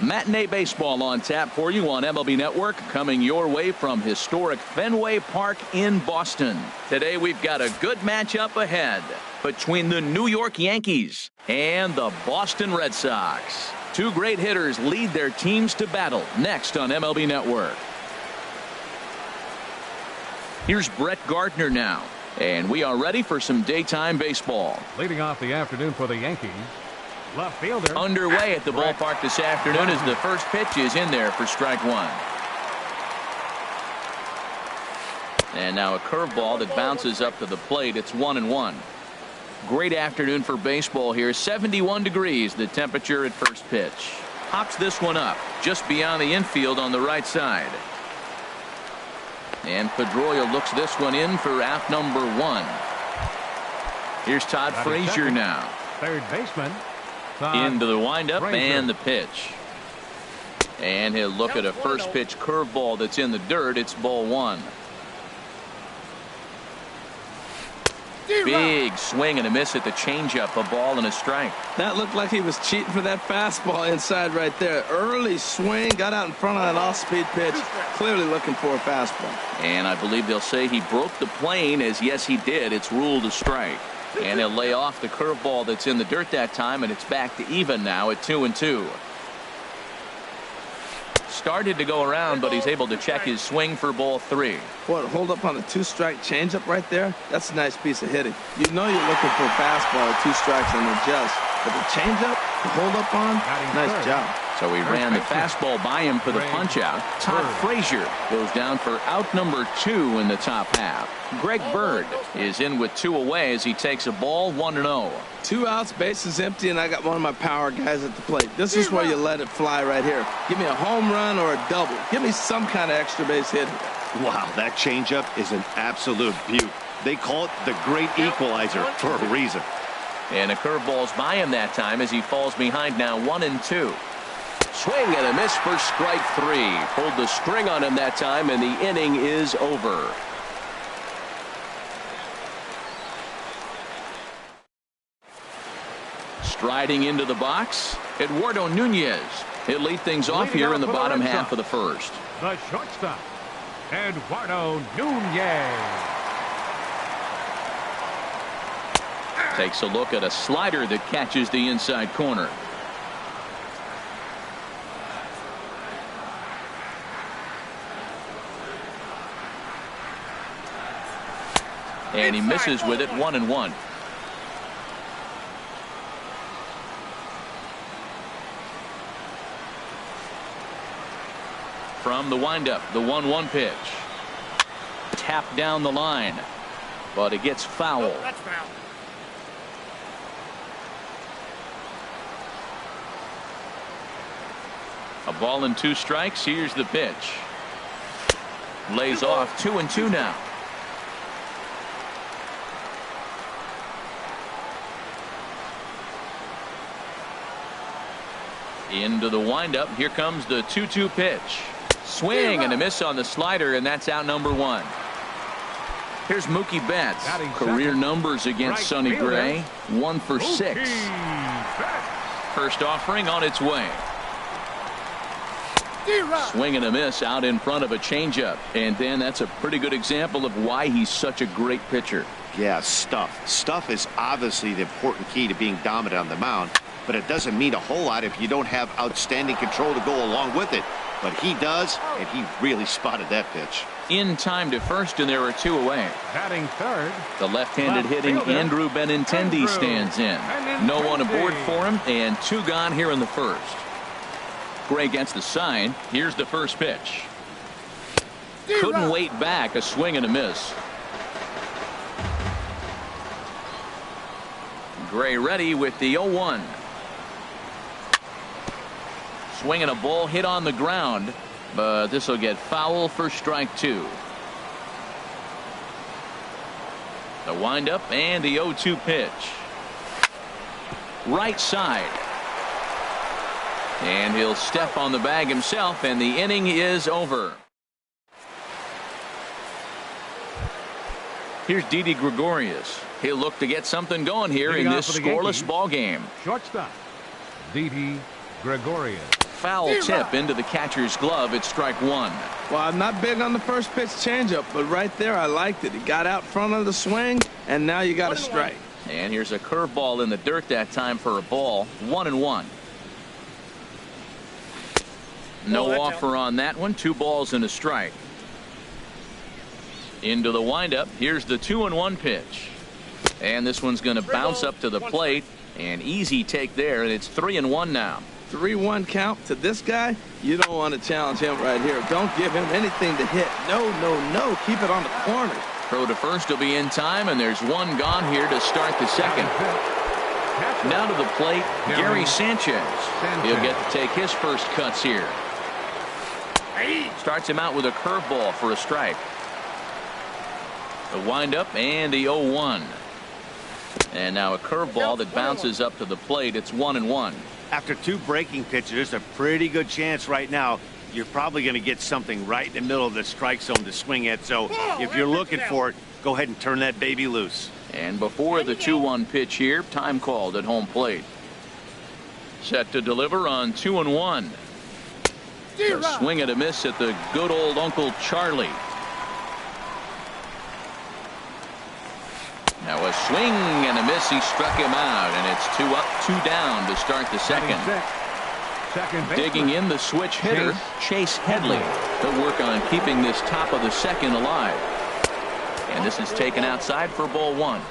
Matinee baseball on tap for you on MLB Network, coming your way from historic Fenway Park in Boston. Today we've got a good matchup ahead between the New York Yankees and the Boston Red Sox. Two great hitters lead their teams to battle next on MLB Network. Here's Brett Gardner now, and we are ready for some daytime baseball. Leading off the afternoon for the Yankees, left fielder. Underway at the ballpark this afternoon as the first pitch is in there for strike one. And now a curveball that bounces up to the plate. It's 1-1. Great afternoon for baseball here. 71 degrees the temperature at first pitch. Pops this one up just beyond the infield on the right side. And Pedroia looks this one in for out number one. Here's Todd Frazier now. Third baseman. Into the windup and the pitch. And he'll look at a first pitch curveball that's in the dirt. It's ball one. Big swing and a miss at the changeup. A ball and a strike. That looked like he was cheating for that fastball inside right there. Early swing, got out in front of that off-speed pitch. Clearly looking for a fastball. And I believe they'll say he broke the plane, as yes he did. It's ruled a strike. And he'll lay off the curveball that's in the dirt that time, and it's back to even now at 2-2. Started to go around, but he's able to check his swing for ball three. What, hold up on a two-strike changeup right there? That's a nice piece of hitting. You know you're looking for a fastball at 2 strikes and adjust. But the changeup, the hold up on, nice job. So he ran the fastball by him for the punch out. Todd Frazier goes down for out number 2 in the top half. Greg Bird is in with 2 away as he takes a ball 1-0. 2 outs, bases empty, and I got one of my power guys at the plate. This is where you let it fly right here. Give me a home run or a double. Give me some kind of extra base hit. Wow, that changeup is an absolute beaut. They call it the great equalizer for a reason. And a curveball's by him that time as he falls behind now 1-2. Swing and a miss for strike 3. Pulled the string on him that time, and the inning is over. Striding into the box, Eduardo Nunez. He'll lead things off here in the bottom half of the first. The shortstop, Eduardo Nunez. Takes a look at a slider that catches the inside corner. And he misses with it, 1-1. From the windup, the 1-1 pitch. Tapped down the line, but it gets foul. Oh, that's foul. A ball and 2 strikes. Here's the pitch. Lays off 2-2 now. Into the windup. Here comes the 2-2 pitch. Swing and a miss on the slider, and that's out number 1. Here's Mookie Betts. Career numbers against Sonny Gray. 1 for 6. First offering on its way. Swing and a miss out in front of a changeup. And then that's a pretty good example of why he's such a great pitcher. Yeah, stuff. Stuff is obviously the important key to being dominant on the mound, but it doesn't mean a whole lot if you don't have outstanding control to go along with it. But he does, and he really spotted that pitch. In time to first, and there are 2 away. Batting third, the left-handed hitting Andrew Benintendi stands in. No one aboard for him, and 2 gone here in the first. Gray gets the sign. Here's the first pitch. Couldn't wait back. A swing and a miss. Gray ready with the 0-1. Swinging a ball hit on the ground, but this will get foul for strike 2. The windup and the 0-2 pitch. Right side. And he'll step on the bag himself, and the inning is over. Here's Didi Gregorius. He'll look to get something going here in this scoreless ball game. Shortstop, Didi Gregorius. foul tip into the catcher's glove. It's strike one. Well, I'm not big on the first pitch changeup, but right there I liked it. He got out front of the swing, and now you got a strike. And here's a curveball in the dirt that time for a ball. 1-1. No offer on that one. 2 balls and a strike. Into the windup. Here's the 2-1 pitch. And this one's going to bounce up to the plate. An easy take there, and it's 3-1 now. 3-1 count to this guy. You don't want to challenge him right here. Don't give him anything to hit. No, no, no. Keep it on the corner. Throw to first will be in time, and there's one gone here to start the second. Now to the plate, Gary Sanchez. He'll get to take his first cuts here. Starts him out with a curveball for a strike. The windup and the 0-1. And now a curveball that bounces up to the plate. It's 1-1. After 2 breaking pitches, there's a pretty good chance right now you're probably going to get something right in the middle of the strike zone to swing at. So if you're looking for it, go ahead and turn that baby loose. And before the 2-1 pitch here, time called at home plate. Set to deliver on 2-1. A swing and a miss at the good old Uncle Charlie. Now a swing and a miss. He struck him out, and it's 2 up, 2 down to start the second. Digging in the switch hitter, Chase Headley. He'll work on keeping this top of the second alive. And this is taken outside for ball 1.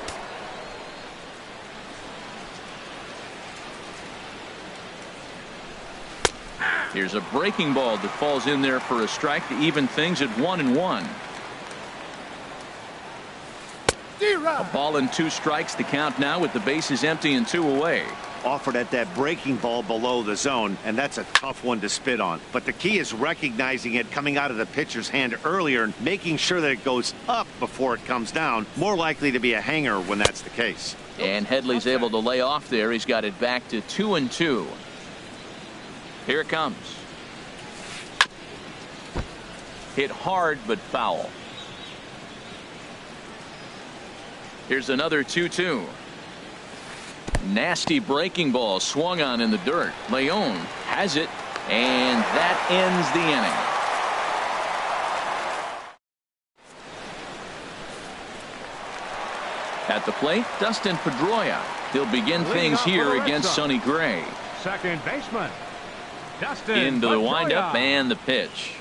Here's a breaking ball that falls in there for a strike to even things at 1-1. A ball and 2 strikes to count now with the bases empty and 2 away. Offered at that breaking ball below the zone, and that's a tough one to spit on. But the key is recognizing it coming out of the pitcher's hand earlier and making sure that it goes up before it comes down. More likely to be a hanger when that's the case. And Headley's able to lay off there. He's got it back to 2-2. Here it comes. Hit hard but foul. Here's another 2-2. Nasty breaking ball swung on in the dirt. Leon has it, and that ends the inning. At the plate, Dustin Pedroia. He'll begin things here against Sonny Gray. Second baseman, Dustin Into the Pedroia. windup and the pitch.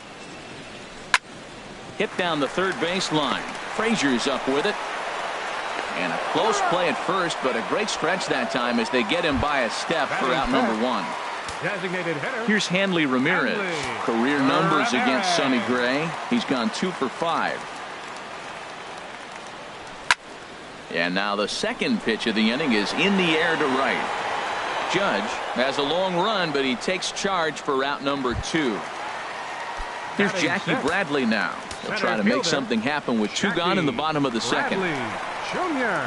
Hit down the third base line. Frazier's up with it. And a close play at first, but a great stretch that time as they get him by a step for out number 1. Designated hitter. Here's Hanley Ramirez. Career numbers against Sonny Gray. He's gone 2 for 5. And now the second pitch of the inning is in the air to right. Judge has a long run, but he takes charge for out number 2. Here's Jackie Bradley now. He'll try to make something happen with 2 gone in the bottom of the second. Junior.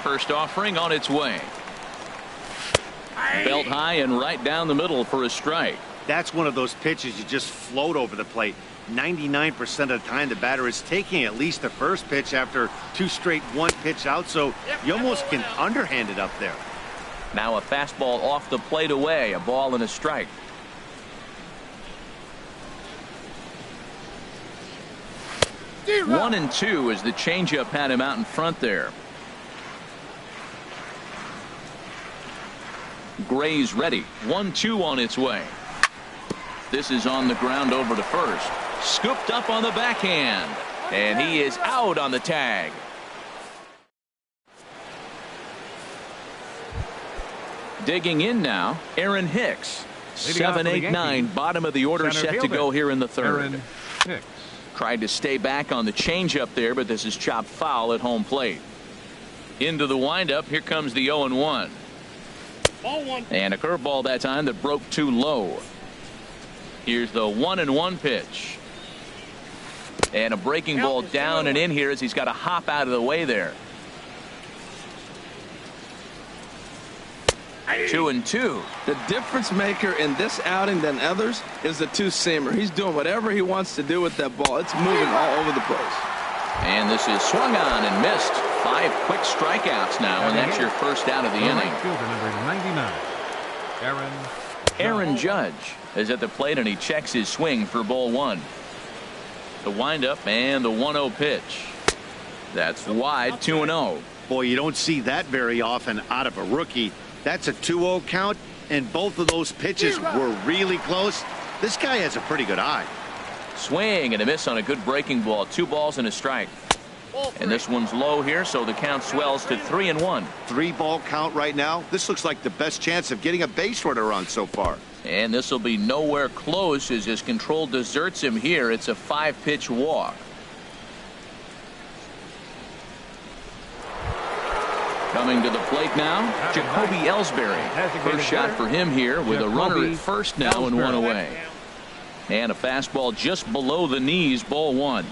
First offering on its way. Belt high and right down the middle for a strike. That's one of those pitches you just float over the plate. 99% of the time the batter is taking at least the first pitch after 2 straight 1-pitch out, so you almost can underhand it up there. Now a fastball off the plate away, a ball and a strike. One and 2 as the changeup had him out in front there. Gray's ready. 1-2 on its way. This is on the ground over to first. Scooped up on the backhand. And he is out on the tag. Digging in now, Aaron Hicks. 7, 8, 9, bottom of the order set to go here in the third. Aaron Hicks. Tried to stay back on the changeup there, but this is chopped foul at home plate. Into the windup, here comes the 0-1. And a curveball that time that broke too low. Here's the 1-1 pitch. And a breaking ball down and in here as he's got to hop out of the way there. 2-2. The difference maker in this outing than others is the 2-seamer. He's doing whatever he wants to do with that ball. It's moving all over the place. And this is swung on and missed. 5 quick strikeouts now, and that's your first out of the inning. Fielder number 99, Aaron Aaron Judge is at the plate, and he checks his swing for ball one. The windup and the 1-0 pitch. That's wide, 2-0. Boy, you don't see that very often out of a rookie. That's a 2-0 count, and both of those pitches were really close. This guy has a pretty good eye. Swing and a miss on a good breaking ball. 2 balls and a strike. And this one's low here, so the count swells to 3-1. 3-ball count right now. This looks like the best chance of getting a base runner on so far. And this will be nowhere close as his control deserts him here. It's a 5-pitch walk. Coming to the plate now, Jacoby Ellsbury. First shot for him here with a runner at first now and 1 away. And a fastball just below the knees, ball 1.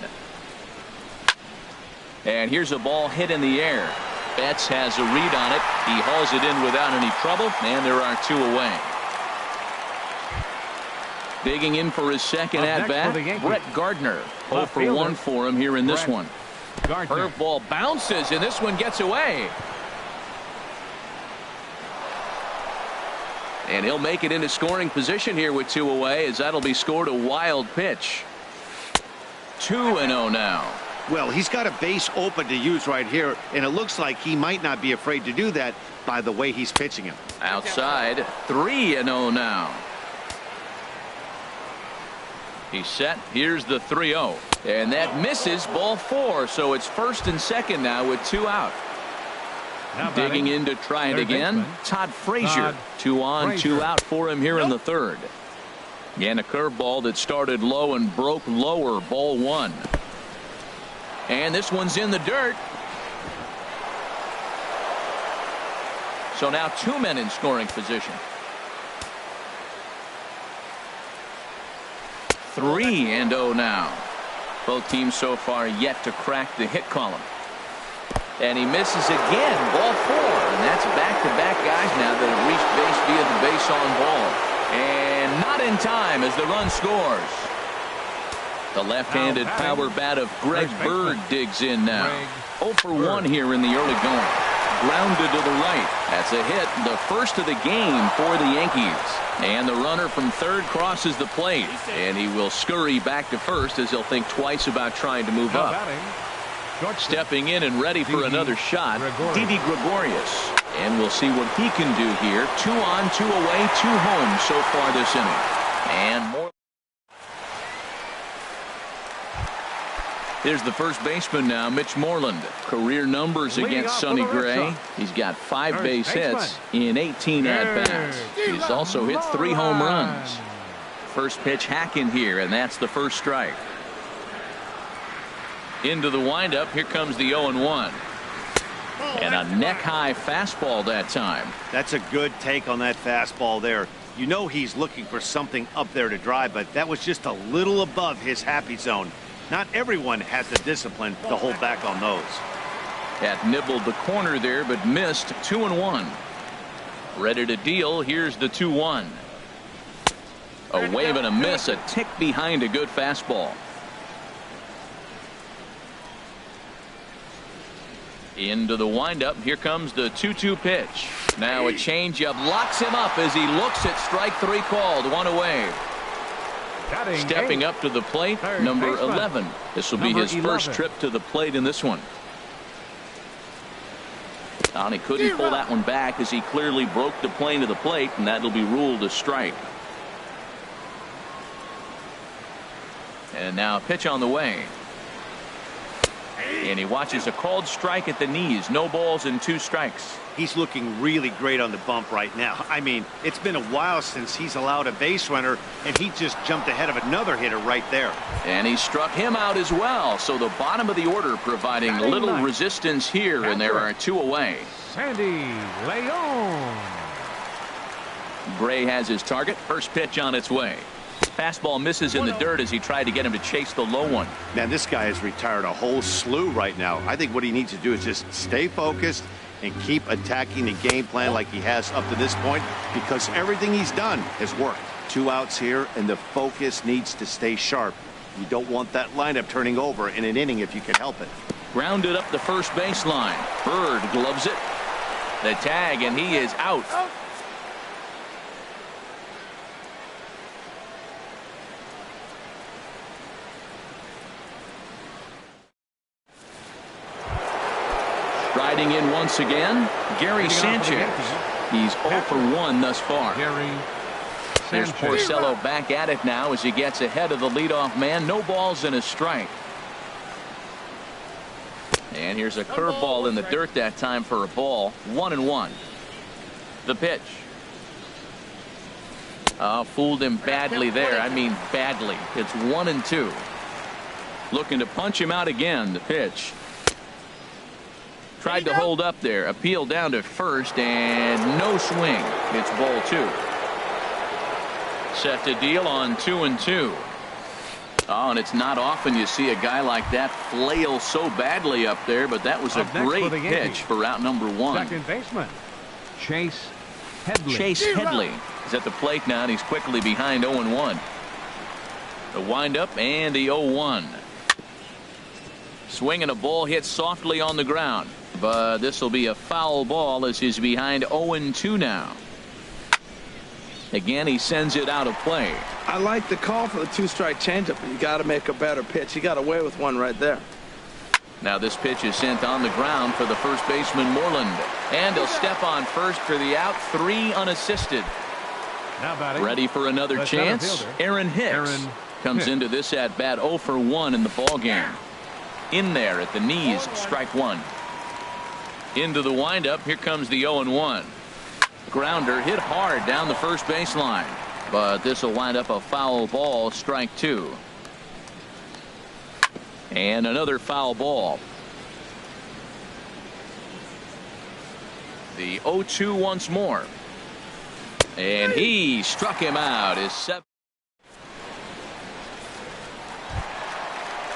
And here's a ball hit in the air. Betts has a read on it. He hauls it in without any trouble, and there are 2 away. Digging in for his second at-bat, Brett Gardner. 0 for 1 for him here in this one. Curveball bounces, and this one gets away. And he'll make it into scoring position here with 2 away, as that'll be scored a wild pitch. 2-0 now. Well, he's got a base open to use right here, and it looks like he might not be afraid to do that by the way he's pitching him. Outside, 3-0 now. He's set. Here's the 3-0. And that misses, ball 4. So it's first and second now with 2 out. Digging in to try it again, Todd Frazier. 2 on, 2 out for him here in the third. And a curveball that started low and broke lower, ball 1. And this one's in the dirt. So now 2 men in scoring position. 3-0 now. Both teams so far yet to crack the hit column. And he misses again, ball 4. And that's back-to-back guys now that have reached base via the base on ball. And not in time as the run scores. The left-handed power bat of Greg Bird digs in now. 0 for 1 here in the early going. Grounded to the right. That's a hit, the first of the game for the Yankees. And the runner from third crosses the plate. And he will scurry back to first as he'll think twice about trying to move up. Stepping in and ready for another shot, Didi Gregorius. And we'll see what he can do here. 2 on, 2 away, 2 home so far this inning. And more. Here's the first baseman now, Mitch Moreland. Career numbers against Sonny Gray. He's got 5 base hits in 18 at-bats. He's also hit 3 home runs. First pitch hacking here, and that's the first strike. Into the windup, here comes the 0-1. And a neck-high fastball that time. That's a good take on that fastball there. You know he's looking for something up there to drive, but that was just a little above his happy zone. Not everyone has the discipline to hold back on those. That nibbled the corner there, but missed. 2-1. Ready to deal. Here's the 2-1. A wave and a miss, a tick behind a good fastball. Into the windup. Here comes the 2-2 pitch. Now a changeup locks him up as he looks at strike 3 called. 1 away. Stepping up to the plate, number 11. This will be his first trip to the plate in this one. And he couldn't pull that one back as he clearly broke the plane of the plate, and that'll be ruled a strike. And now a pitch on the way. And he watches a called strike at the knees. No balls and 2 strikes. He's looking really great on the bump right now. I mean, it's been a while since he's allowed a base runner, and he just jumped ahead of another hitter right there. And he struck him out as well. So the bottom of the order providing little resistance here, and there are 2 away. Sandy Leon. Gray has his target. First pitch on its way. Fastball misses in the dirt as he tried to get him to chase the low one. Man, this guy has retired a whole slew right now. I think what he needs to do is just stay focused and keep attacking the game plan like he has up to this point, because everything he's done has worked. 2 outs here, and the focus needs to stay sharp. You don't want that lineup turning over in an inning if you can help it. Grounded up the first baseline. Bird gloves it. The tag, and he is out. Riding in once again, Gary Sanchez. He's 0 for 1 thus far. Gary Here's Sanchez. Porcello back at it now as he gets ahead of the leadoff man. No balls and a strike. And here's a curveball in the dirt that time for a ball. 1-1. The pitch. Fooled him badly there. I mean badly. It's 1-2. Looking to punch him out again. The pitch. Tried to hold up there. Appeal down to first and no swing. It's ball 2. Set to deal on 2-2. Oh, and it's not often you see a guy like that flail so badly up there, but that was a great pitch for out number 1. Second baseman, Chase Headley. Chase Headley is at the plate now, and he's quickly behind 0-1. The windup and the 0-1. Swinging a ball hit softly on the ground, but this will be a foul ball as he's behind 0-2 now. Again, he sends it out of play. I like the call for the 2-strike changeup, but you got to make a better pitch. He got away with one right there. Now this pitch is sent on the ground for the first baseman Moreland, and he'll step on first for the out. 3 unassisted. Now batting. Ready for another chance. Aaron Hicks comes into this at bat 0 for 1 in the ball game. In there at the knees, strike 1. Into the windup. Here comes the 0-1. Grounder hit hard down the first baseline, but this will wind up a foul ball. Strike 2. And another foul ball. The 0-2 once more, and he struck him out. His 7th.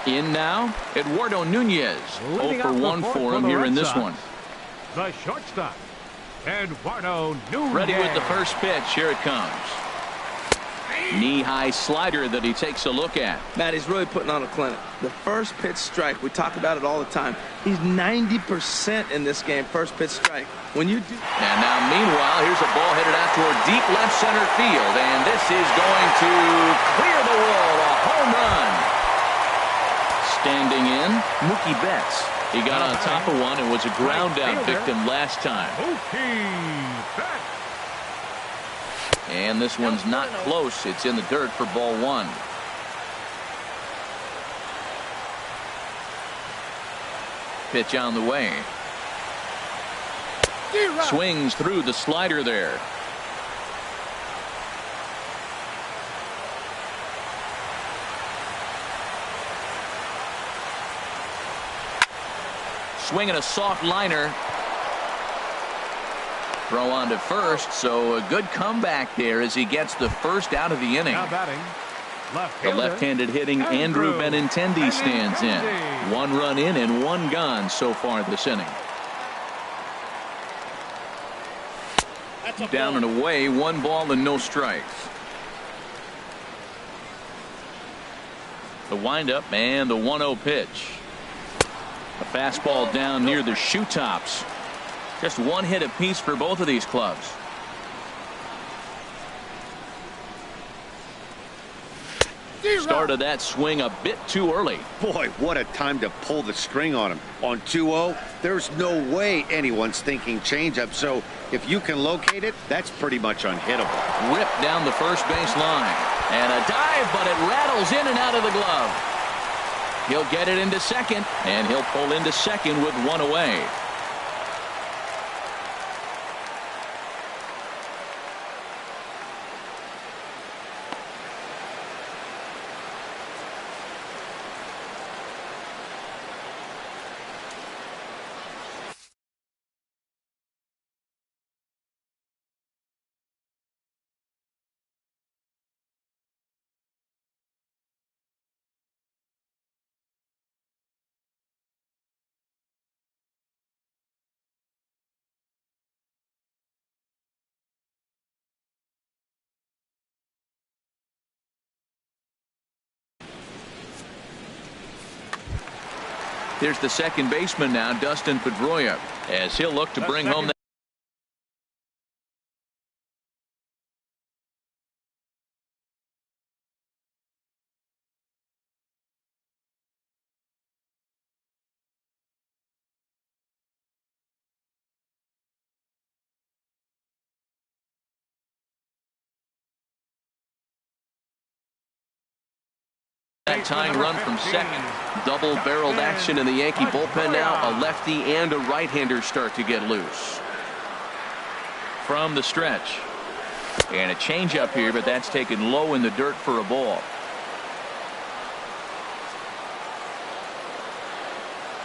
In now, Eduardo Nunez. 0 for 1 for him here in this one. The shortstop, Eduardo Nunez. Ready with the first pitch. Here it comes. Knee-high slider that he takes a look at. Matt, he's really putting on a clinic. The first pitch strike, we talk about it all the time. He's 90% in this game, first pitch strike. When you do. And now, meanwhile, here's a ball headed out toward deep left center field, and this is going to clear the wall. A home run. Standing in, Mookie Betts. He got on top of one and was a ground out victim last time. Mookie Betts. And this one's not close. It's in the dirt for ball 1. Pitch on the way. Swings through the slider there. Swinging a soft liner. Throw on to first, so a good comeback there as he gets the first out of the inning. Now batting, The left-handed hitting Andrew Benintendi stands in. 1 run in and 1 gone so far this inning. Down and away, 1 ball and no strikes. The windup and the 1-0 pitch. A fastball down near the shoe tops. Just 1 hit apiece for both of these clubs. Started that swing a bit too early. Boy, what a time to pull the string on him. On 2-0, there's no way anyone's thinking changeup, so if you can locate it, that's pretty much unhittable. Ripped down the first base line. And a dive, but it rattles in and out of the glove. He'll get it into second, and he'll pull into second with 1 away. Here's the second baseman now, Dustin Pedroia, as he'll look to bring home that that tying run from second. Double-barreled action in the Yankee bullpen now. A lefty and a right-hander start to get loose. From the stretch. And a changeup here, but that's taken low in the dirt for a ball.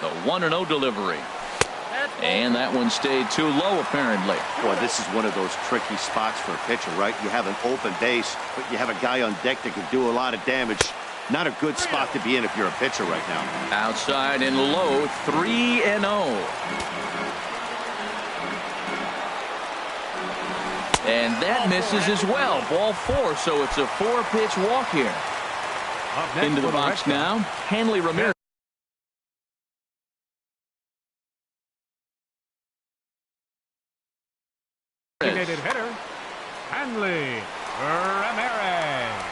The 1-0 delivery. And that one stayed too low, apparently. Boy, this is one of those tricky spots for a pitcher, right? You have an open base, but you have a guy on deck that can do a lot of damage. Not a good spot to be in if you're a pitcher right now. Outside and low, 3-0. And that misses as well. Ball 4, so it's a 4-pitch walk here. Into the box now, Hanley Ramirez. Designated hitter, Hanley Ramirez.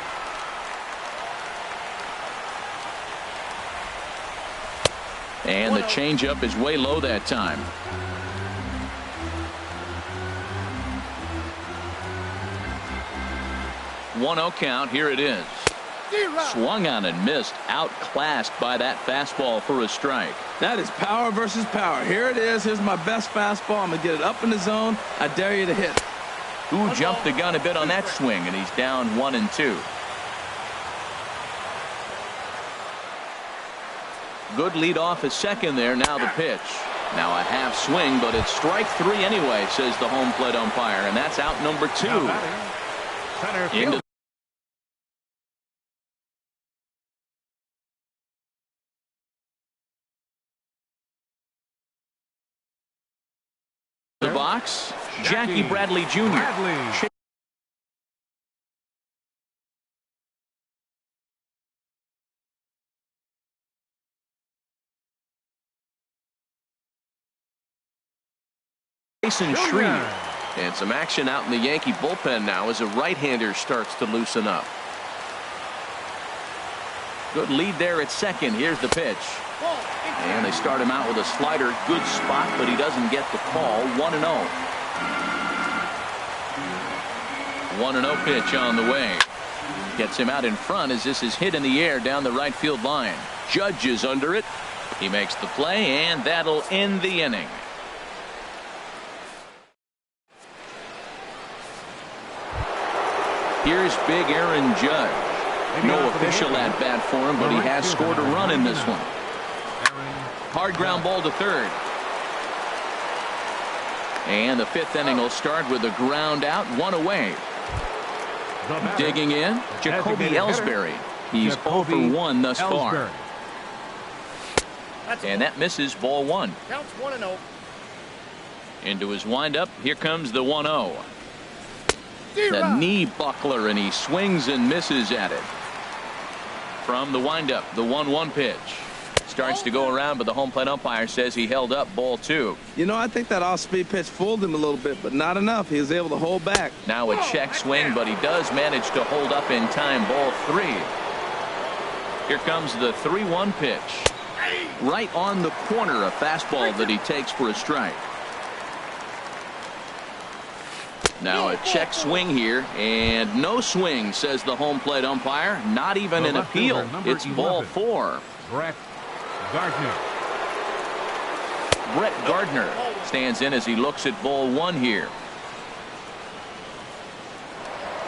And the changeup is way low that time. One-0 count. Here it is. Swung on and missed. Outclassed by that fastball for a strike. That is power versus power. Here it is. Here's my best fastball. I'm going to get it up in the zone. I dare you to hit. Who jumped the gun a bit on that swing, and he's down 1-2. Good lead off at second there. Now the pitch. Now a half swing, but it's strike 3 anyway, says the home plate umpire, and that's out number 2. Center Into field. the box, Jackie Bradley Jr. Bradley. Jason Shreve. And some action out in the Yankee bullpen now as a right-hander starts to loosen up. Good lead there at second. Here's the pitch. And they start him out with a slider. Good spot, but he doesn't get the call. 1-0. 1-0 pitch on the way. Gets him out in front as this is hit in the air down the right field line. Judge is under it. He makes the play, and that'll end the inning. Here's big Aaron Judge. No official at bat for him, but he has scored a run in this one. Hard ground ball to third. And the 5th inning will start with a ground out, 1 away. Digging in, Jacoby Ellsbury. He's 0 for 1 thus far. And that misses, ball 1. Counts 1-0. Into his windup, here comes the 1-0. The knee buckler, and he swings and misses at it. From the windup, the 1-1 pitch. Starts to go around, but the home plate umpire says he held up, ball 2. You know, I think that off-speed pitch fooled him a little bit, but not enough. He was able to hold back. Now a check swing, but he does manage to hold up in time, ball 3. Here comes the 3-1 pitch. Right on the corner, a fastball that he takes for a strike. Now a check swing here, and no swing, says the home plate umpire. Not even an appeal. It's ball 4. Brett Gardner. Brett Gardner stands in as he looks at ball 1 here.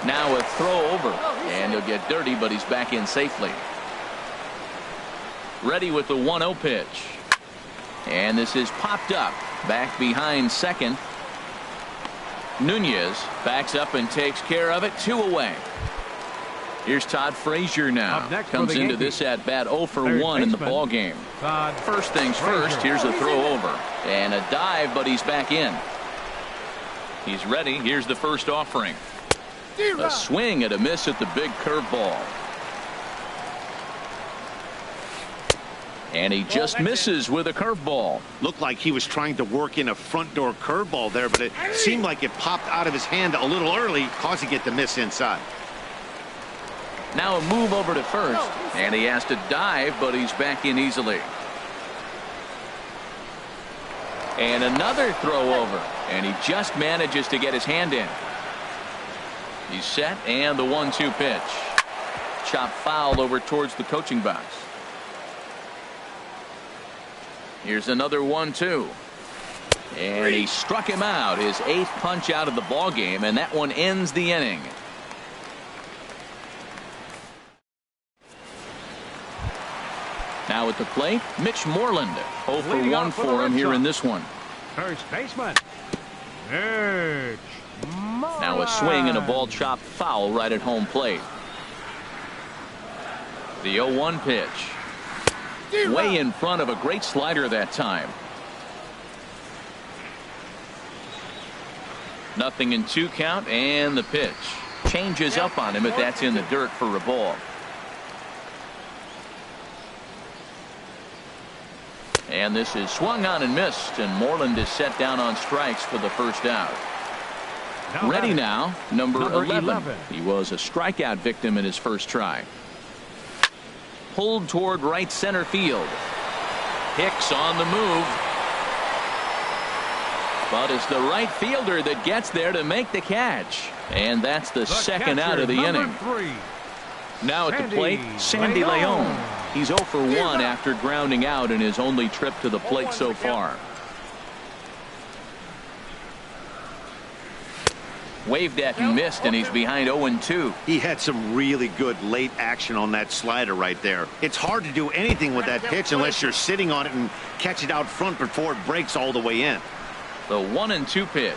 Now a throw over, and he'll get dirty, but he's back in safely. Ready with the 1-0 pitch. And this is popped up. Back behind second. Nunez backs up and takes care of it. 2 away. Here's Todd Frazier now. Comes into this at bat 0 for 1 in the ball game. First things first, here's a throw over and a dive, but he's back in. He's ready. Here's the first offering. A swing and a miss at the big curveball. And he just misses with a curveball. Looked like he was trying to work in a front door curveball there, but it seemed like it popped out of his hand a little early, causing it to miss inside. Now a move over to first, and he has to dive, but he's back in easily. And another throw over, and he just manages to get his hand in. He's set, and the 1-2 pitch. chop foul over towards the coaching box. Here's another 1-2. And he struck him out, his 8th punch out of the ball game, and that one ends the inning. Now at the plate, Mitch Moreland. 0 for 1 for him here in this one. First baseman, Mitch Moreland. Now a swing and a ball chopped foul right at home plate. The 0-1 pitch. Way in front of a great slider that time. Nothing in 2 count, and the pitch. Changes up on him if that's in the dirt for a ball. And this is swung on and missed, and Moreland is set down on strikes for the first out. Ready now, number 11. He was a strikeout victim in his first try. Pulled toward right center field. Hicks on the move. But it's the right fielder that gets there to make the catch. And that's the second out of the inning. 3. Now at the plate, Sandy Leon. He's 0 for 1 after grounding out in his only trip to the plate so far. Waved at and missed, and he's behind 0-2. He had some really good late action on that slider right there. It's hard to do anything with that pitch unless you're sitting on it and catch it out front before it breaks all the way in. The 1-2 pitch.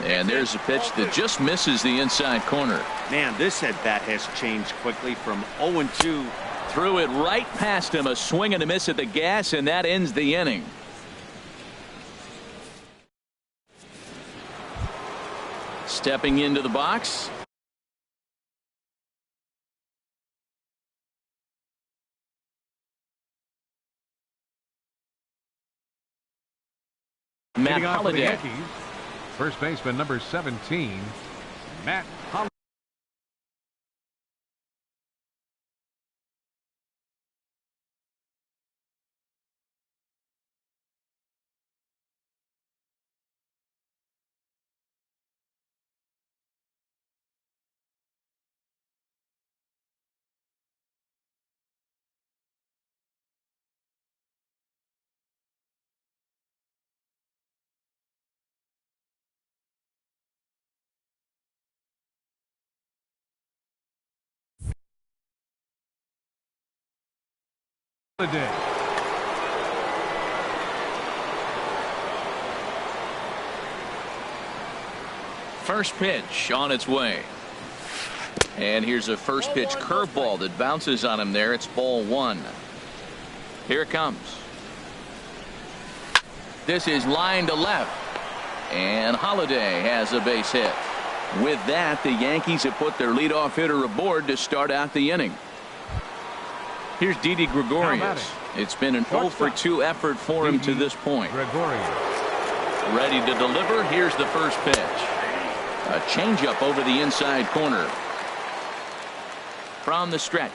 And there's a pitch that just misses the inside corner. Man, this at bat has changed quickly from 0-2. Threw it right past him, a swing and a miss at the gas, and that ends the inning. Stepping into the box. Matt Holliday. First baseman number 17, Matt Holliday. First pitch on its way. And here's a first pitch curveball that bounces on him there. It's ball 1. Here it comes. This is line to left. And Holliday has a base hit. With that, the Yankees have put their leadoff hitter aboard to start out the inning. Here's Didi Gregorius. It's been an 0 for 2 effort for him to this point. Ready to deliver. Here's the first pitch. A changeup over the inside corner. From the stretch.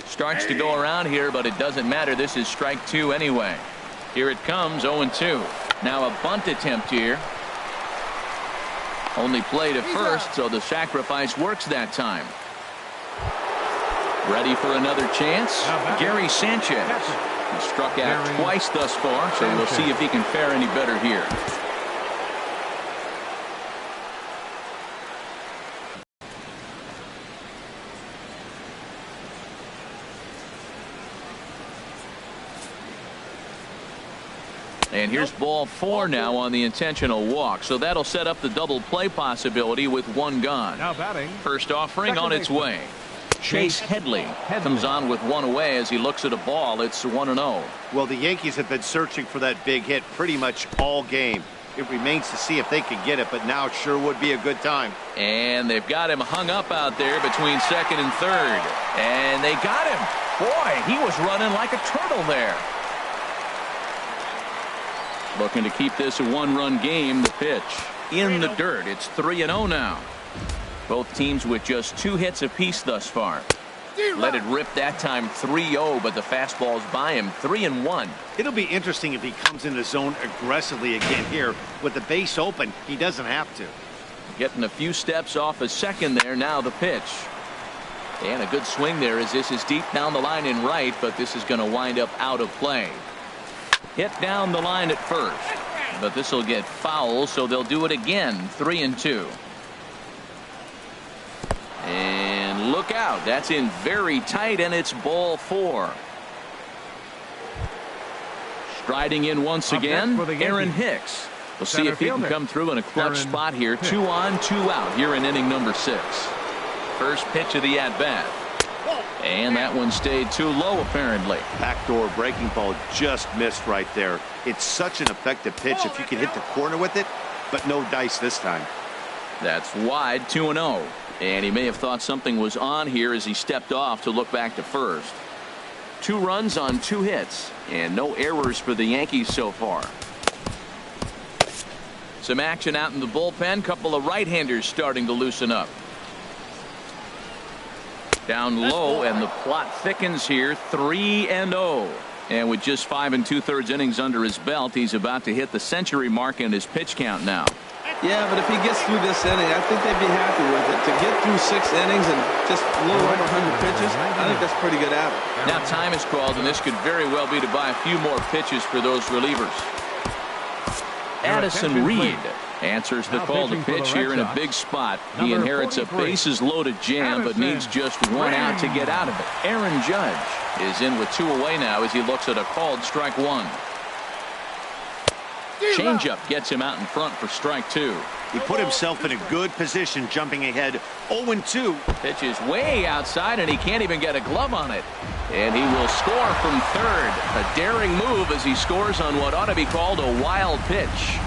Starts to go around here, but it doesn't matter. This is strike 2 anyway. Here it comes, 0-2. Now a bunt attempt here. Only play to first, so the sacrifice works that time. Ready for another chance? Gary Sanchez. He struck out twice thus far, so we'll see if he can fare any better here. And here's ball 4 now on the intentional walk. So that'll set up the double play possibility with 1 gone. Now batting. First offering on its way. Chase Headley comes on with 1 away as he looks at a ball. It's 1-0. Well, the Yankees have been searching for that big hit pretty much all game. It remains to see if they can get it, but now sure would be a good time. And they've got him hung up out there between second and third. And they got him. Boy, he was running like a turtle there. Looking to keep this a 1-run game. The pitch in the dirt. It's 3-0 now. Both teams with just 2 hits apiece thus far. Let it rip that time, 3-0, but the fastball's by him, 3-1. It'll be interesting if he comes in the zone aggressively again here. With the base open, he doesn't have to. Getting a few steps off a second there. Now the pitch. And a good swing there as this is deep down the line in right, but this is going to wind up out of play. Hit down the line at first, but this will get foul, so they'll do it again. 3-2. And look out. That's in very tight, and it's ball 4. Striding in once again, Aaron Hicks. We'll see if he can come through in a clutch spot here. 2 on, 2 out here in inning number 6. First pitch of the at-bat. And that one stayed too low, apparently. Backdoor breaking ball just missed right there. It's such an effective pitch if you can hit the corner with it, but no dice this time. That's wide, 2-0. And he may have thought something was on here as he stepped off to look back to first. 2 runs on 2 hits, and no errors for the Yankees so far. Some action out in the bullpen. Couple of right-handers starting to loosen up. Down low, and the plot thickens here. 3-0. And with just 5 2/3 innings under his belt, he's about to hit the century mark in his pitch count now. Yeah, but if he gets through this inning, I think they'd be happy with it. To get through 6 innings and just a little over 100 pitches, I think that's pretty good average. Now time is called, and this could very well be to buy a few more pitches for those relievers. Addison Reed answers the call to pitch here in a big spot. He inherits a bases loaded jam, but needs just 1 out to get out of it. Aaron Judge is in with 2 away now as he looks at a called strike 1. Changeup gets him out in front for strike 2. He put himself in a good position, jumping ahead 0-2. Pitch is way outside, and he can't even get a glove on it. And he will score from third. A daring move as he scores on what ought to be called a wild pitch.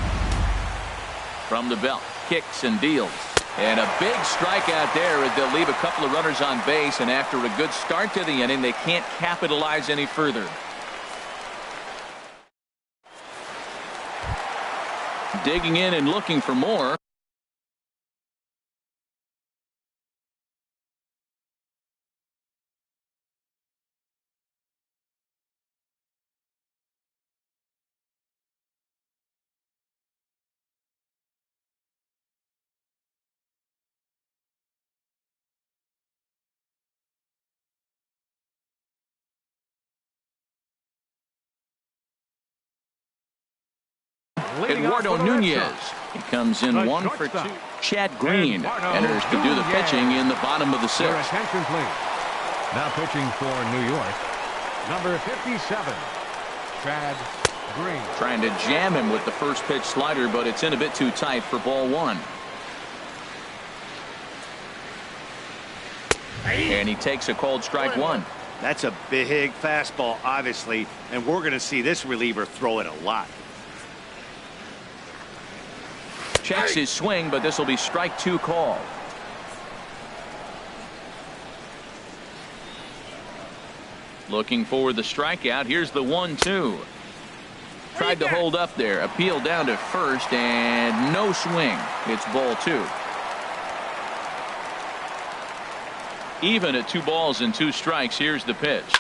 From the belt, kicks and deals. And a big strikeout there as they'll leave a couple of runners on base, and after a good start to the inning, they can't capitalize any further. Digging in and looking for more. Eduardo Nunez. He comes in 1 for 2. Chad Green enters to do the pitching in the bottom of the 6th. Attention, please. Now pitching for New York, number 57, Chad Green. Trying to jam him with the first pitch slider, but it's in a bit too tight for ball 1. And he takes a called strike 1. That's a big fastball, obviously, and we're going to see this reliever throw it a lot. Checks his swing, but this will be strike 2 called. Looking for the strikeout. Here's the 1-2. Tried to hold up there. Appeal down to first, and no swing. It's ball 2. Even at 2 balls and 2 strikes. Here's the pitch.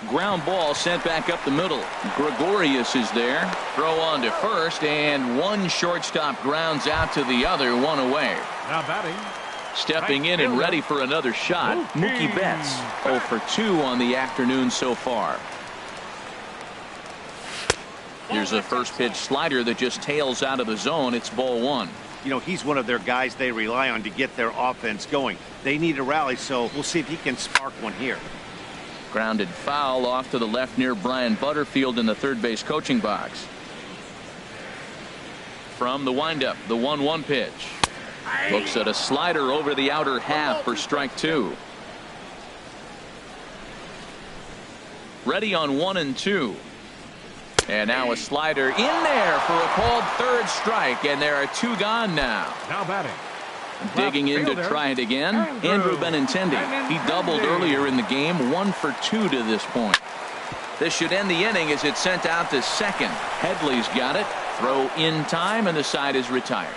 Ground ball sent back up the middle. Gregorius is there. Throw on to first, and one shortstop grounds out to the other, 1 away. Now batting. Stepping in and ready for another shot, Mookie Betts. 0 for 2 on the afternoon so far. Here's a first pitch slider that just tails out of the zone. It's ball 1. You know, he's one of their guys they rely on to get their offense going. They need a rally, so we'll see if he can spark one here. Grounded foul off to the left near Brian Butterfield in the third base coaching box. From the windup, the 1-1 pitch. Looks at a slider over the outer half for strike 2. Ready on 1 and 2. And now a slider in there for a called third strike, and there are 2 gone now. Now batting. Digging in to try it again, Andrew Benintendi. He doubled earlier in the game, 1 for 2 to this point. This should end the inning as it's sent out to second. Headley's got it. Throw in time, and the side is retired.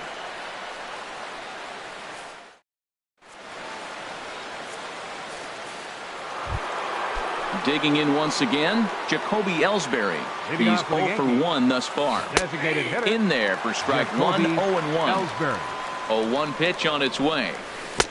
Digging in once again, Jacoby Ellsbury. He's 0 for 1 thus far. Designated hitter. In there for strike 1, 0-1. Ellsbury. 0-1 pitch on its way.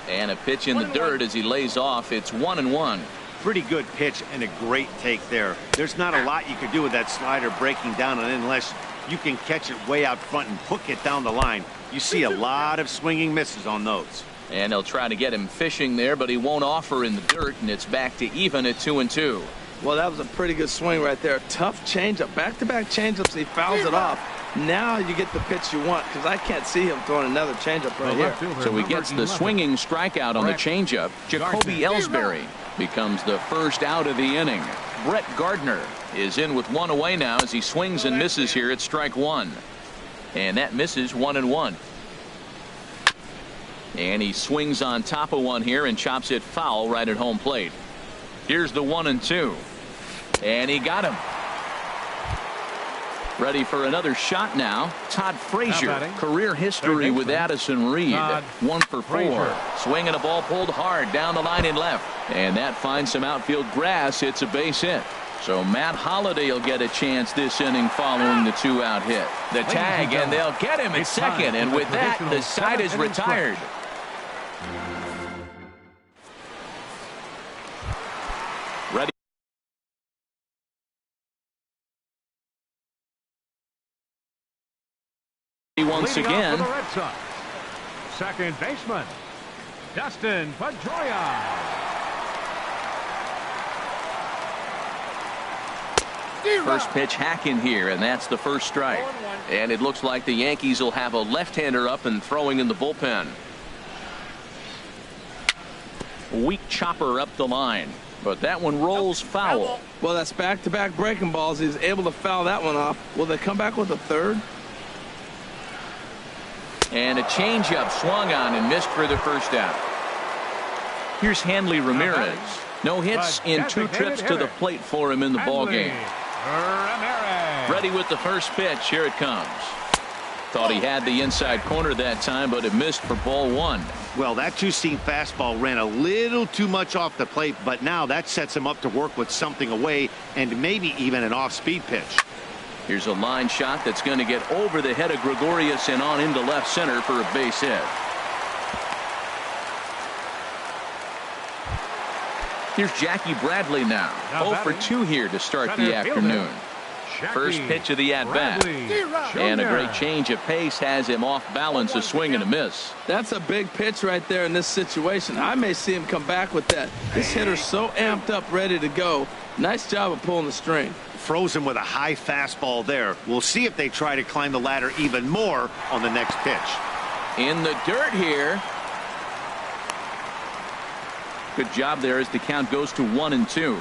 And a pitch in the dirt as he lays off. It's 1-1. Pretty good pitch and a great take there. There's not a lot you can do with that slider breaking down, and unless you can catch it way out front and hook it down the line, you see a lot of swinging misses on those. And they'll try to get him fishing there, but he won't offer in the dirt, and it's back to even at 2-2. Well, that was a pretty good swing right there. Tough changeup. Back-to-back changeups. He fouls it off. Now you get the pitch you want, because I can't see him throwing another changeup right here. So he gets the swinging strikeout on the changeup. Jacoby Ellsbury becomes the first out of the inning. Brett Gardner is in with one away now as he swings and misses here at strike one. And that misses 1-1. And he swings on top of one here and chops it foul right at home plate. Here's the 1-2. And he got him. Ready for another shot now. Todd Frazier, career history with Addison Reed. 1 for 4. Swinging a ball pulled hard down the line in left. And that finds some outfield grass. It's a base hit. So Matt Holliday will get a chance this inning following the 2-out hit. The tag, and they'll get him at second. And with that, the side is retired. Ready. Once again. Second baseman, Dustin Pedroia. First pitch hacking here, and that's the first strike. And it looks like the Yankees will have a left-hander up and throwing in the bullpen. Weak chopper up the line, but that one rolls foul. Well, that's back-to-back breaking balls. He's able to foul that one off. Will they come back with a third? And a changeup swung on and missed for the first out. Here's Hanley Ramirez. No hits in 2 trips to the plate for him in the ballgame. Ready with the first pitch. Here it comes. Thought he had the inside corner that time, but it missed for ball 1. Well, that two-seam fastball ran a little too much off the plate, but now that sets him up to work with something away and maybe even an off-speed pitch. Here's a line shot that's going to get over the head of Gregorius and on into left center for a base hit. Here's Jackie Bradley now. 0 for 2 here to start the afternoon. First pitch of the at-bat. And a great change of pace has him off balance, a swing and a miss. That's a big pitch right there in this situation. I may see him come back with that. This hitter's so amped up, ready to go. Nice job of pulling the string. Froze him with a high fastball there. We'll see if they try to climb the ladder even more on the next pitch. In the dirt here. Good job there as the count goes to 1-2.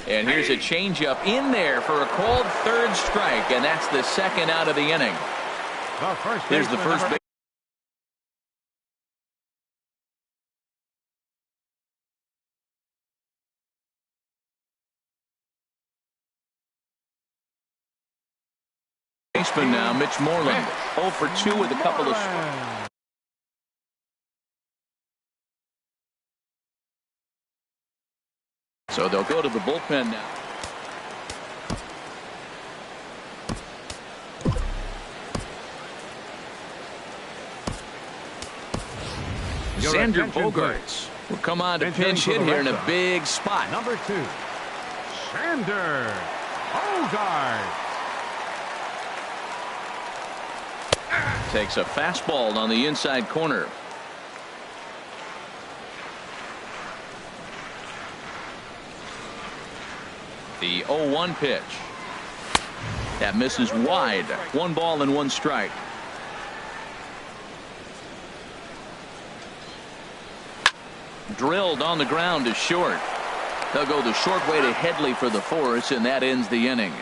And here's a changeup in there for a called third strike, and that's the second out of the inning. Here's the first baseman now, Mitch Moreland. 0 for 2 with a couple of. So they'll go to the bullpen now. Xander Bogaerts will come on to pinch hit here in a big spot. Number 2, Xander Bogaerts. Takes a fastball on the inside corner. The 0-1 pitch. That misses wide. 1 ball and 1 strike. Drilled on the ground to short. They'll go the short way to Headley for the force, and that ends the inning.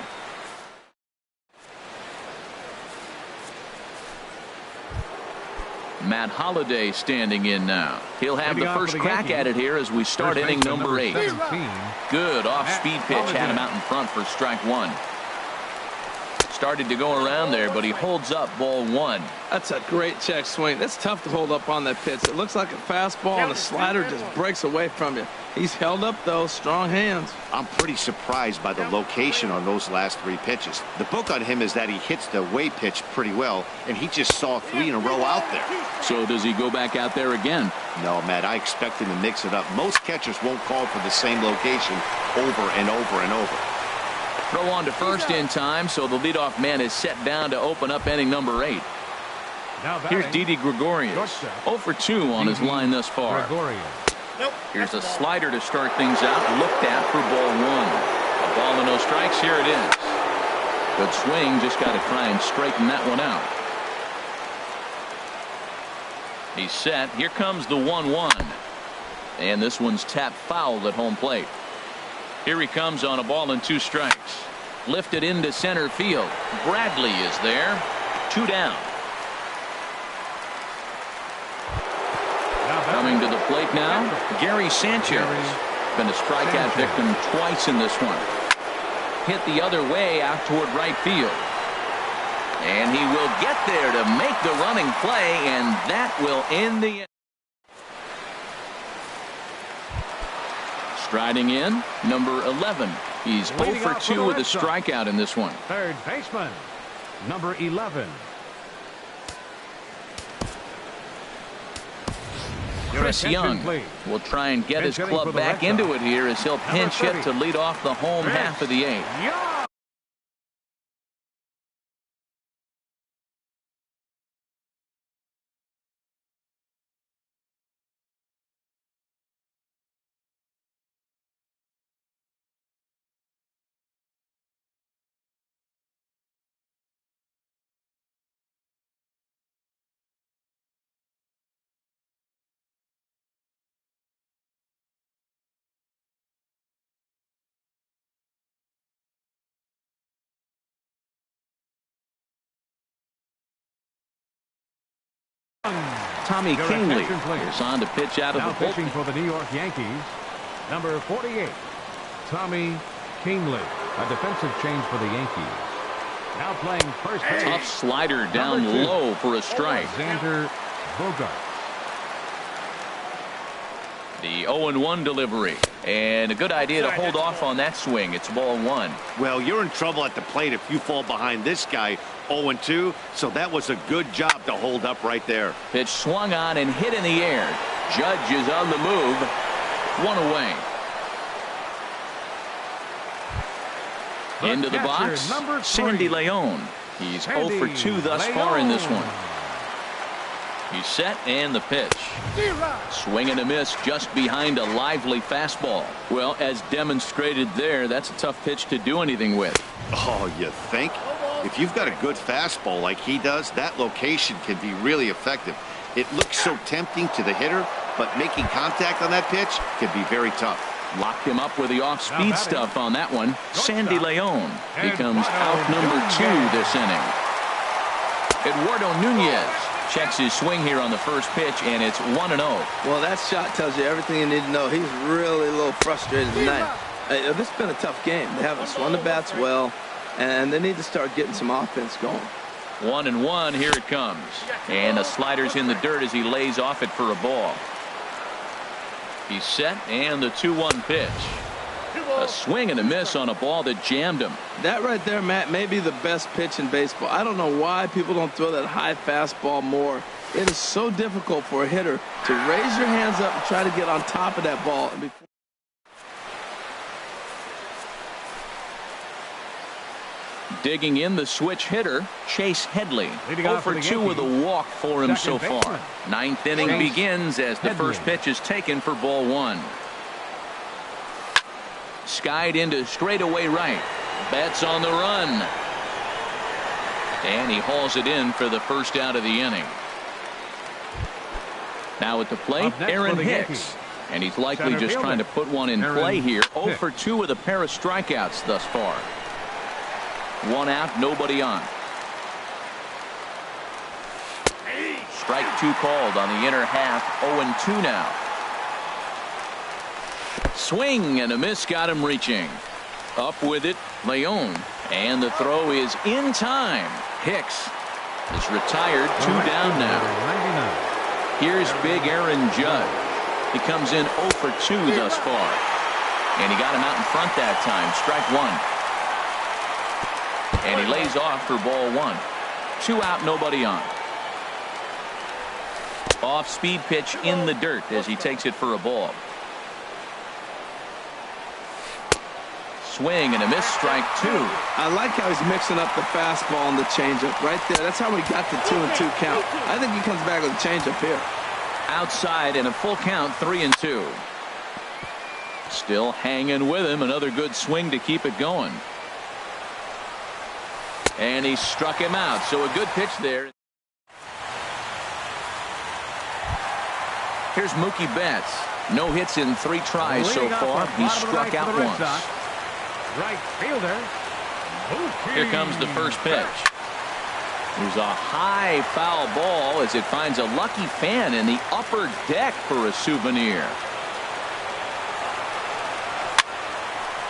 Matt Holliday standing in now. He'll have the first crack at it here as we start inning number 8. Good off-speed pitch had him out in front for strike 1. started to go around there, but he holds up ball one. That's a great check swing. That's tough to hold up on that pitch. It looks like a fastball, and the slider just breaks away from you. He's held up, though. Strong hands. I'm pretty surprised by the location on those last 3 pitches. The book on him is that he hits the away pitch pretty well, and he just saw 3 in a row out there. So does he go back out there again? No, Matt, I expect him to mix it up. Most catchers won't call for the same location over and over and over. Throw on to first in time, so the leadoff man is set down to open up inning number 8. Here's Didi Gregorius, 0 for 2 on his line thus far. Here's a slider to start things out, looked at for ball 1. A ball and no strikes, here it is. Good swing, just got to try and straighten that one out. He's set, here comes the 1-1. And this one's tapped foul at home plate. Here he comes on a ball and 2 strikes. Lifted into center field. Bradley is there. 2 down. Coming to the plate now, Gary Sanchez. Been a strikeout victim twice in this one. Hit the other way out toward right field. And he will get there to make the running play, and that will end the inning. Striding in, number 11. He's 0 for 2 with a strikeout in this one. Third baseman, number 11. Chris Young will try and get his club back into it here as he'll pinch hit to lead off the home half of the 8th. Tommy Kingley is on to pitch out of the bullpen. Pitching for the New York Yankees, number 48, Tommy Kingley. A defensive change for the Yankees. Now playing first base. Tough slider down low for a strike. Xander Bogart. The 0-1 delivery. And a good idea to hold off on that swing. It's ball 1. Well, you're in trouble at the plate if you fall behind this guy 0-2. So that was a good job to hold up right there. Pitch swung on and hit in the air. Judge is on the move. 1 away. Into the box, Sandy Leon. He's 0 for 2 thus far in this one. He's set and the pitch. Swing and a miss just behind a lively fastball. Well, as demonstrated there, that's a tough pitch to do anything with. Oh, you think? If you've got a good fastball like he does, that location can be really effective. It looks so tempting to the hitter, but making contact on that pitch can be very tough. Locked him up with the off-speed stuff on that one. Sandy Leon becomes out number 2 this inning. Eduardo Nunez checks his swing here on the first pitch, and it's 1-0. Well, that shot tells you everything you need to know. He's really a little frustrated tonight. This has been a tough game. They haven't swung the bats well, and they need to start getting some offense going. 1-1, here it comes. And the slider's in the dirt as he lays off it for a ball. He's set, and the 2-1 pitch. A swing and a miss on a ball that jammed him. That right there, Matt, may be the best pitch in baseball. I don't know why people don't throw that high fastball more. It is so difficult for a hitter to raise your hands up and try to get on top of that ball. Digging in the switch hitter, Chase Headley. 0 for 2 with a walk for him so far. 9th inning begins as the first pitch is taken for ball 1. Skied into straightaway right. Betts on the run. And he hauls it in for the first out of the inning. Now at the plate, Aaron Hicks. And he's likely just trying to put one in play here. 0 for 2 with a pair of strikeouts thus far. 1 out, nobody on. Strike 2 called on the inner half. 0-2 now. Swing and a miss got him reaching. Up with it, Leon. And the throw is in time. Hicks is retired. 2 down now. Here's big Aaron Judd. He comes in 0 for 2 thus far. And he got him out in front that time. Strike 1. And he lays off for ball 1. 2 out, nobody on. Off speed pitch in the dirt as he takes it for a ball. Swing and a miss, strike 2. I like how he's mixing up the fastball and the changeup right there. That's how we got the 2-2 count. I think he comes back with a changeup here. Outside and a full count, 3-2. Still hanging with him. Another good swing to keep it going. And he struck him out. So a good pitch there. Here's Mookie Betts. No hits in 3 tries so far. He's struck out once. Right fielder. Here comes the first pitch. There's a high foul ball as it finds a lucky fan in the upper deck for a souvenir.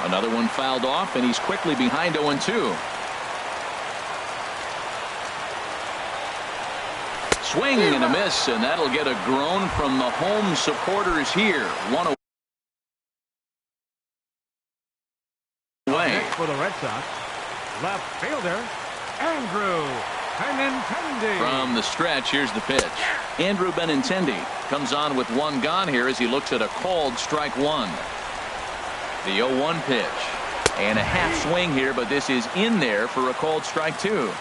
Another one fouled off, and he's quickly behind 0-2. Swing and a miss, and that'll get a groan from the home supporters here. 1 away. For the Red Sox, left fielder Andrew Benintendi. From the stretch, here's the pitch. Andrew Benintendi comes on with 1 gone here as he looks at a called strike 1. The 0-1 pitch. And a half swing here, but this is in there for a called strike 2.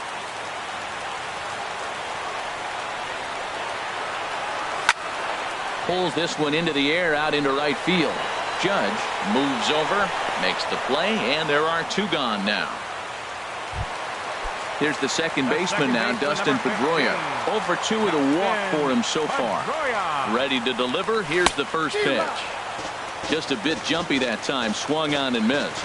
Pulls this one into the air out into right field. Judge moves over, makes the play, and there are 2 gone now. Here's the second baseman now, Dustin Pedroia. 0 for 2 with a walk for him so far. Ready to deliver. Here's the first pitch. Just a bit jumpy that time. Swung on and missed.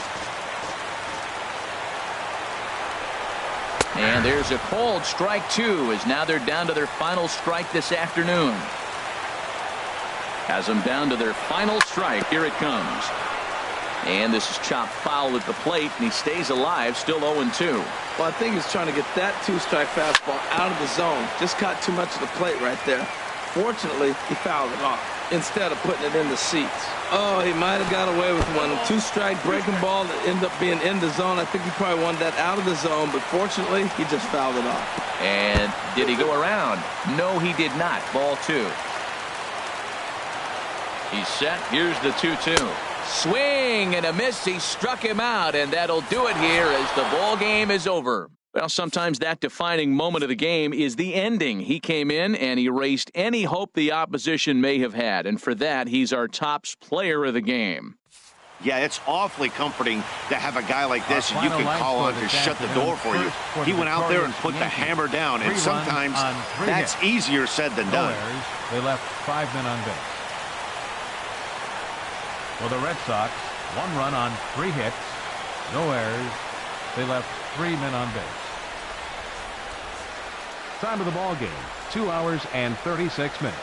And there's a called strike 2 as now they're down to their final strike this afternoon. Has them down to their final strike. Here it comes. And this is chopped foul at the plate, and he stays alive, still 0-2. Well, I think he's trying to get that 2-strike fastball out of the zone. Just caught too much of the plate right there. Fortunately, he fouled it off instead of putting it in the seats. Oh, he might have got away with one. A 2-strike breaking ball that ended up being in the zone. I think he probably wanted that out of the zone, but fortunately, he just fouled it off. And did he go around? No, he did not. Ball 2. He's set. Here's the 2-2. Swing and a miss. He struck him out, and that'll do it here as the ball game is over. Well, sometimes that defining moment of the game is the ending. He came in and erased any hope the opposition may have had, and for that, he's our top player of the game. Yeah, it's awfully comforting to have a guy like this and you can call on to shut the door for you. He went out there and put the hammer down, and sometimes that's easier said than done. They left 5 men on base. For the Red Sox, 1 run on 3 hits, no errors. They left 3 men on base. Time of the ball game, 2 hours and 36 minutes.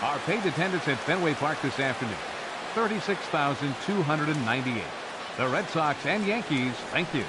Our paid attendance at Fenway Park this afternoon, 36,298. The Red Sox and Yankees, thank you.